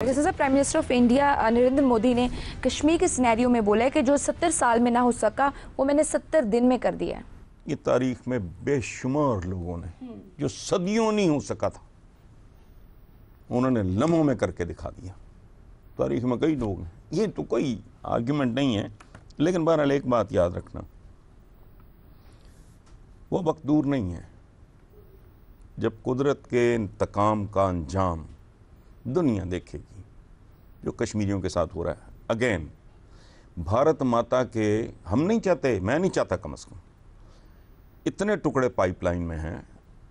जैसे prime minister of India Narendra Modi ने कश्मीर के सिनेरियो में बोला है कि जो 70 साल में ना हो सका वो मैंने 70 दिन में कर दिया है। ये तारीख में बेशुमार लोगों ने जो सदियों नहीं हो सका था उन्होंने लम्हों में करके दिखा दिया। तारीख में कई लोग हैं, ये तो कोई आर्ग्यूमेंट नहीं है, लेकिन बहरहाल एक बात याद रखना, वो वक्त दूर नहीं है जब कुदरत के इंतकाम का अंजाम दुनिया देखेगी जो कश्मीरियों के साथ हो रहा है। अगेन भारत माता के हम नहीं चाहते, मैं नहीं चाहता कम से कम, इतने टुकड़े पाइपलाइन में हैं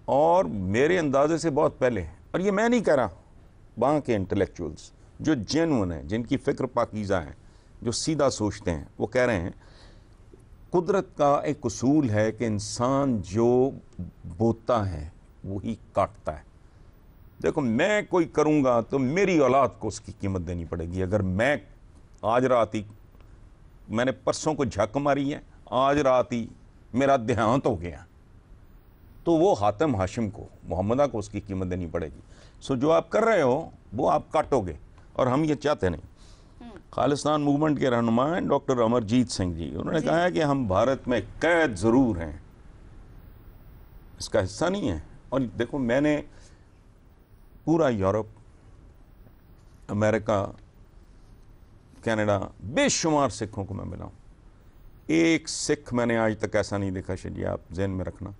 और मेरे अंदाजे से बहुत पहले, और ये मैं नहीं कह रहा, वहाँ के इंटेलेक्चुअल्स जो जेन्युइन हैं, जिनकी फ़िक्र पाकीज़ा है, जो सीधा सोचते हैं, वो कह रहे हैं कुदरत का एक उसूल है कि इंसान जो बोता है वही काटता है। देखो मैं कोई करूँगा तो मेरी औलाद को उसकी कीमत देनी पड़ेगी। अगर मैं आज रात ही, मैंने परसों को झक मारी है, आज रात ही मेरा देहांत हो गया, तो वो हातिम हाशिम को, मोहम्मदा को उसकी कीमत देनी पड़ेगी। सो जो आप कर रहे हो वो आप काटोगे, और हम ये चाहते नहीं। खालिस्तान मूवमेंट के रहनुमा हैं डॉक्टर अमरजीत सिंह जी, उन्होंने कहा है कि हम भारत में कैद ज़रूर हैं, इसका हिस्सा नहीं है। और देखो मैंने पूरा यूरोप, अमेरिका, कनाडा, बेशुमार सिखों को मैं मिला हूँ, एक सिख मैंने आज तक ऐसा नहीं देखा, शजी आप जहन में रखना,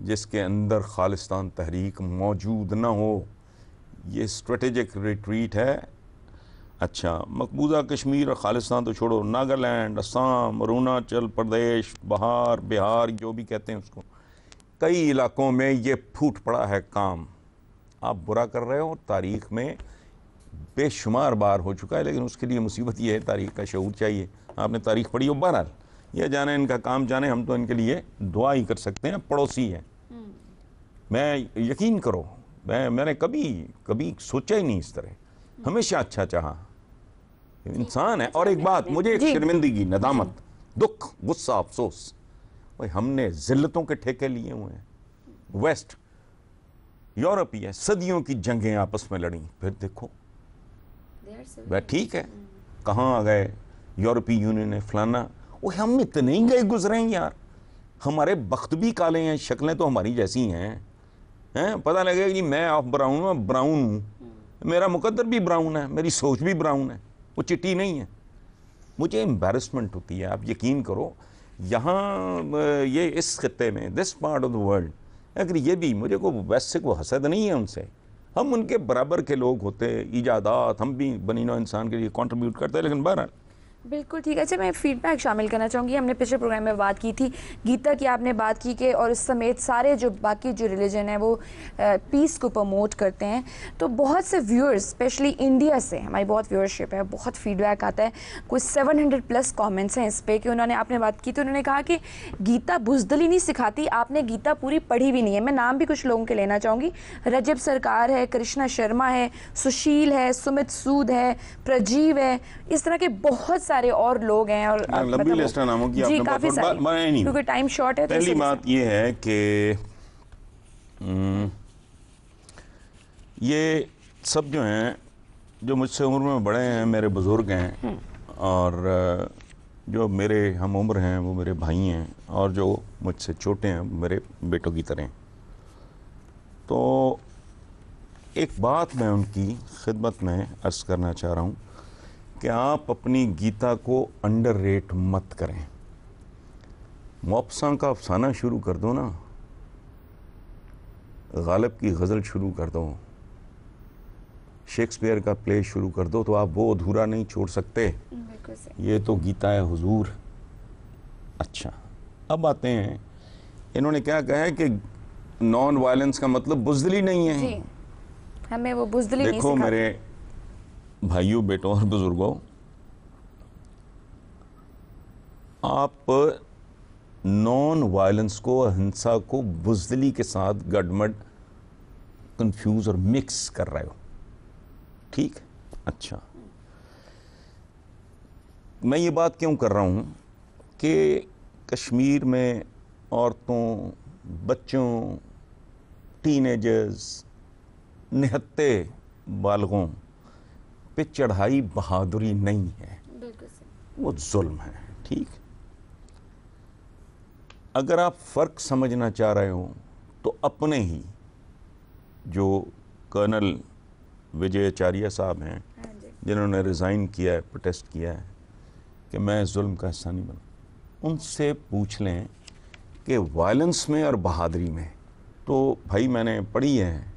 जिसके अंदर खालिस्तान तहरीक मौजूद ना हो। ये स्ट्रेटेजिक रिट्रीट है। अच्छा, मकबूजा कश्मीर और खालिस्तान तो छोड़ो, नागालैंड, असम, अरुणाचल प्रदेश, बिहार जो भी कहते हैं उसको, कई इलाकों में ये फूट पड़ा है काम। आप बुरा कर रहे हो, तारीख़ में बेशुमार बार हो चुका है, लेकिन उसके लिए मुसीबत ये है, तारीख़ का शऊर चाहिए। आपने तारीख़ पढ़ी हो, बहरहाल ये जाने इनका काम जाने, हम तो इनके लिए दुआ ही कर सकते हैं, पड़ोसी हैं। मैं यकीन करो, मैंने कभी सोचा ही नहीं इस तरह, हमेशा अच्छा चाहा, इंसान है। और एक बात, मुझे एक शर्मिंदगी, नदामत, दुख, गुस्सा, अफसोस, भाई हमने जिल्लतों के ठेके लिए हुए हैं। वेस्ट यूरोप ही है, सदियों की जंगें आपस में लड़ी, फिर देखो वह ठीक है, कहाँ आ गए यूरोपीय यूनियन ने फलाना। वो हम इतने ही गए गुजरे हैं यार, हमारे बख्त भी काले हैं, शक्लें तो हमारी जैसी हैं, पता लगेगा कि मैं ऑफ ब्राउन हूँ, मैं ब्राउन हूँ, मेरा मुकद्दर भी ब्राउन है, मेरी सोच भी ब्राउन है, वो चिट्टी नहीं है। मुझे एम्बैरसमेंट होती है, आप यकीन करो, यहाँ ये इस खत्ते में, this part of the world, अगर ये भी, मुझे को वैसे को हसद नहीं है उनसे, हम उनके बराबर के लोग होते, ईजादात हम भी बनी नौ इंसान के लिए कंट्रीब्यूट करते हैं, लेकिन बहरहाल बिल्कुल ठीक है। अच्छा, मैं फीडबैक शामिल करना चाहूँगी। हमने पिछले प्रोग्राम में बात की थी गीता की, आपने बात की कि और इस समेत सारे जो बाकी जो रिलीजन है वो पीस को प्रमोट करते हैं, तो बहुत से व्यूअर्स स्पेशली इंडिया से, हमारी बहुत व्यूअरशिप है, बहुत फीडबैक आता है, कुछ 700+ कमेंट्स हैं इस पर कि उन्होंने, आपने बात की तो उन्होंने कहा कि गीता बुजदली नहीं सिखाती, आपने गीता पूरी पढ़ी भी नहीं है। मैं नाम भी कुछ लोगों के लेना चाहूँगी, रजब सरकार है, कृष्णा शर्मा है, सुशील है, सुमित सूद है, प्रजीव है, इस तरह के बहुत सारे और लोग हैं। और लंबी लिस्ट है नामों की, जी काफी सारी, क्योंकि टाइम शॉर्ट है। पहली बात ये है कि ये सब जो हैं, जो मुझसे उम्र में बड़े हैं, मेरे बुजुर्ग हैं, और जो मेरे हम उम्र हैं वो मेरे भाई हैं, और जो मुझसे छोटे हैं मेरे बेटों की तरह। तो एक बात मैं उनकी खिदमत में अर्ज़ करना चाह रहा हूँ कि आप अपनी गीता को अंडररेट मत करें। मौपसा का अफसाना शुरू कर दो ना, गालिब की गज़ल शुरू कर दो, शेक्सपियर का प्ले शुरू कर दो, तो आप वो अधूरा नहीं छोड़ सकते। ये तो गीता है हुजूर। अच्छा, अब आते हैं, इन्होंने क्या कहा है कि नॉन वायलेंस का मतलब बुज़दिली नहीं है जी, हमें वो बुज़दिली नहीं देखो मेरे भाइयों, बेटों और बुजुर्गों, आप नॉन वायलेंस को, अहिंसा को बुज़दिली के साथ गडमड, कंफ्यूज और मिक्स कर रहे हो, ठीक? अच्छा, मैं ये बात क्यों कर रहा हूँ कि कश्मीर में औरतों, बच्चों, टीनेजर्स, निहत्ते बालगों पे चढ़ाई बहादुरी नहीं है, बिल्कुल सही। वो जुल्म है। ठीक, अगर आप फ़र्क समझना चाह रहे हो तो अपने ही जो कर्नल विजयाचार्य साहब हैं, हाँ जी। जिन्होंने रिज़ाइन किया है, प्रोटेस्ट किया है कि मैं जुल्म का हिस्सा नहीं बनूं, उनसे पूछ लें कि वायलेंस में और बहादुरी में तो भाई मैंने पढ़ी है,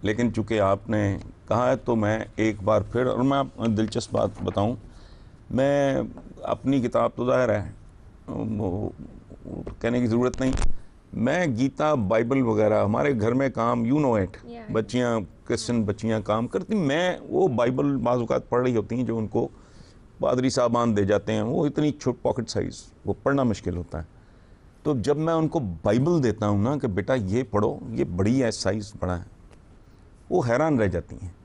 लेकिन चूँकि आपने कहा है तो मैं एक बार फिर, और मैं आप दिलचस्प बात बताऊं, मैं अपनी किताब तो ज़ाहिर है वो कहने की ज़रूरत नहीं, मैं गीता बाइबल वगैरह हमारे घर में काम, यू नो इट, बच्चियाँ क्रिश्चियन बच्चियाँ काम करती, मैं वो बाइबल बाज़ औक़ात पढ़ रही होती हैं जो उनको पादरी साहबान दे जाते हैं, वो इतनी छोट पॉकेट साइज़, वो पढ़ना मुश्किल होता है। तो जब मैं उनको बाइबल देता हूँ ना कि बेटा ये पढ़ो, ये बड़ी है, साइज़ बड़ा है, वो हैरान रह जाती हैं।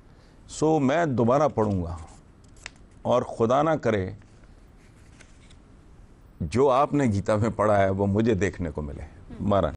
सो मैं दोबारा पढ़ूँगा और खुदा ना करे जो आपने गीता में पढ़ा है वो मुझे देखने को मिले। मारा